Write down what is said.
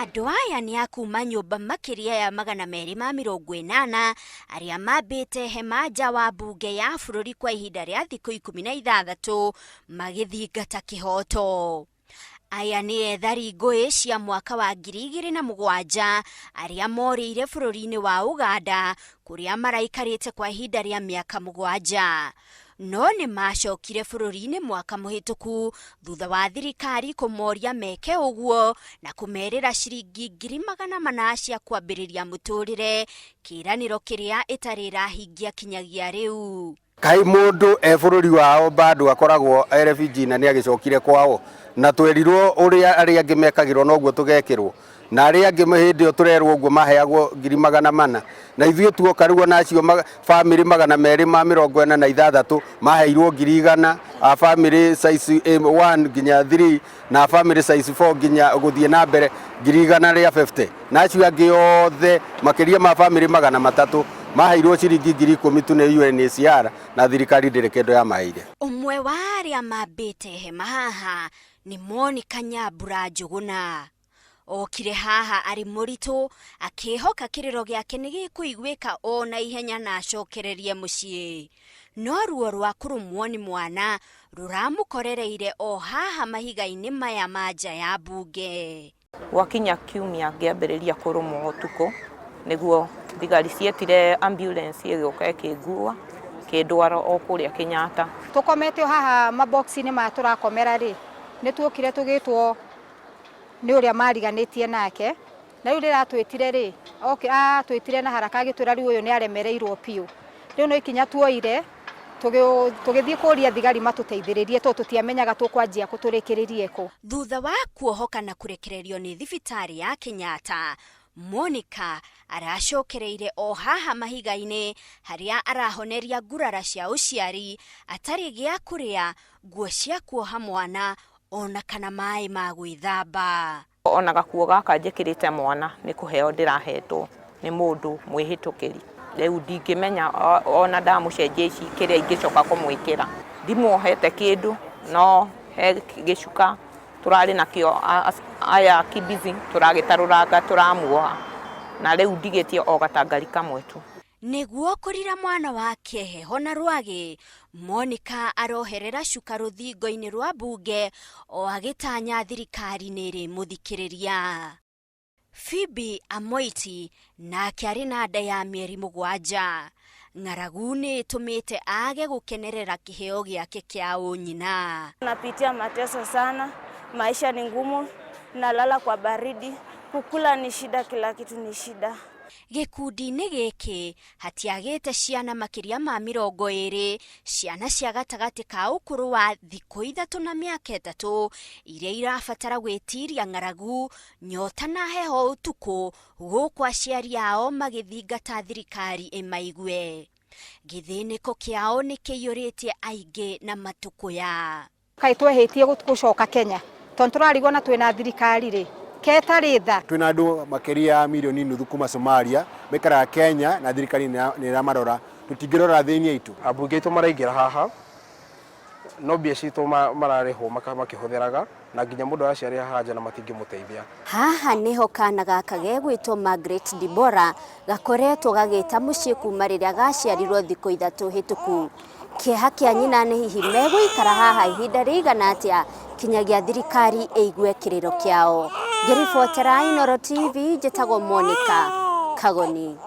Andũ aya nĩ a kuma nyũmba makĩria ya 280 arĩa mambĩte hema nja wa mbunge ya bũrũri kwa ihinda rĩa thikũ 16 magĩthingata kĩhoto. Aya nĩ ethari ngũĩ cia mwaka wa 2007 arĩa morĩire bũrũri-inĩ wa Uganda kũrĩa maraikarĩte kwa ihinda rĩa mĩaka 7. No nĩ macokire bũrũri-inĩ mwaka mũhĩtũku thutha wa thirikari kũmoria meke ũguo na kũmerĩra ciringi 400,000 cia kwambĩrĩria mũtũrĩre, kĩĩranĩro kĩrĩa ĩtarĩ ĩrahingia kinyagia rĩu. Kai mũndũ bũrũri wao bado akoragwo refugee na nĩ agĩcokire kwao, na twerirwo ũrĩa arĩa angĩ mekagĩrwo noguo tũgekĩrwo, na arĩa angĩ hĩndĩ ĩyo tũrerwo ũguo maheagwo 400,000, na ithuĩ tuoka rĩu nacio family 246 maheirwo 100,000, a family size 1 nginya 3 na family size 4 nginya gũthiĩ na mbere 150, nacio angĩ othe makĩria ma family 300 maheirwo ciringi 10,000 tu nĩ UNHCR na thirikari ndĩrĩ kĩndũ ya maheire. Ũmwe wa arĩa mambĩte hema haha nĩ Monica Nyambura Njũgũna. Okire haha arĩ mũritũ akĩhoka kĩrĩro gĩake nĩ gĩkũiguĩka o na ihenya na acokererie mũciĩ. No ruo rwa kũrũmwo nĩ mwana rũramũkorereire o haha mahiga-inĩ maya ma nja ya mbunge. Gwakinya kiumia ngĩambĩrĩria kũrũmwo ũtukũ nĩguo thigari cietire ambulance ĩgĩũka ĩkĩngua kĩndwara o kũrĩa Kenyatta. Tũkomete haha maboxi-inĩ ma tũrakomera rĩ, nĩ tuokire tũgĩtwo nĩ ũrĩa mariganĩtie nake, na rĩu rĩratwĩtire rĩ, twĩtire na haraka agĩtwĩra rĩu ũyũ nĩ aremereirwo piũ. Rĩu no ikinya tuoire tũgĩthiĩ kũria thigari matũteithĩrĩrie tondũ tũtiamenyaga tũkwanjia kũtũrĩkĩrĩrie kũ. Thutha wa kuohoka na kũrekererio nĩ thibitarĩ ya Kenyatta, Monica aracokereire o haha mahiga-inĩ harĩa arahoneria ngurara cia ũciari, atarĩ gĩa kũrĩa, nguo cia kuoha mwana ona kana maĩ ma gwĩthamba. Ona gakuo gaka njĩkĩrĩte mwana nĩ kũheo ndĩrahetwo nĩ mũndũ mwĩhĩtũkĩri. Rĩu ndingĩmenya ona ndamũcenjia ici kĩrĩa ingĩcoka kũmwĩkĩra. Ndimuohete kĩndũ no he gĩcuka turarĩ nakĩo aya kibizi turagĩtarũranga tũramuoha, na rĩu ndigĩtie o gatangari kamwe tu. Nĩguo kũrira mwana wake heho na rwagĩ, Monica aroherera cuka rũthingo-inĩ rwa mbunge o agĩtanya thirikari nĩrĩ mũthikĩrĩria. Phoebe Amoiti nake arĩ na nda ya mĩeri 7. Ng'aragu nĩ ĩtũmĩte age gũkenerera kĩheo gĩake kĩa ũnyina. Napitia mateso sana, maisha ni ngumu, nalala kwa baridi, kukula ni shida, kila kitu ni shida. Gĩkundi-inĩ gĩkĩ hatiagĩte ciana makĩria ma 20, ciana cia gatagatĩ ka ũkũrũ wa thikũ 3 na mĩaka 3 iria irabatara gwĩtiria ng'aragu, nyota na heho ũtukũ, gũkũ aciari ao magĩthingata thirikari ĩmaigue. Gĩthĩnĩko kĩao nĩ kĩiyũrĩtie aingĩ na matũkũya. Kaĩ twehĩtie gũcoka Kenya tondũ tũrarigwo na twĩna thirikari rĩ, ketarĩ tha. Twĩna andũ makĩria ya milioni nuthu kuma Somalia maikaraga Kenya na thirikari nĩ ĩramarora, tũtingĩrora thĩinĩ itũ. Ambunge itũ maraingĩra haha no mbia citũ mararĩhwo makĩhũthĩraga, na nginya mũndũ araciarĩ haha nja na matingĩmũteithia. Haha nĩho kana gaka gegwĩtwo Margaret Dibora gakoretwo gagĩta mũciĩ kuma rĩrĩa gaciarirwo thikũ 3 hĩtũku. Kĩeha kĩa nyina nĩ hihi megũikara haha ihinda rĩigana atĩa kinyagia thirikari ĩigue kĩrĩro kĩao. Ngĩribotera Inooro TV, njĩtagwo Monica Kagoni.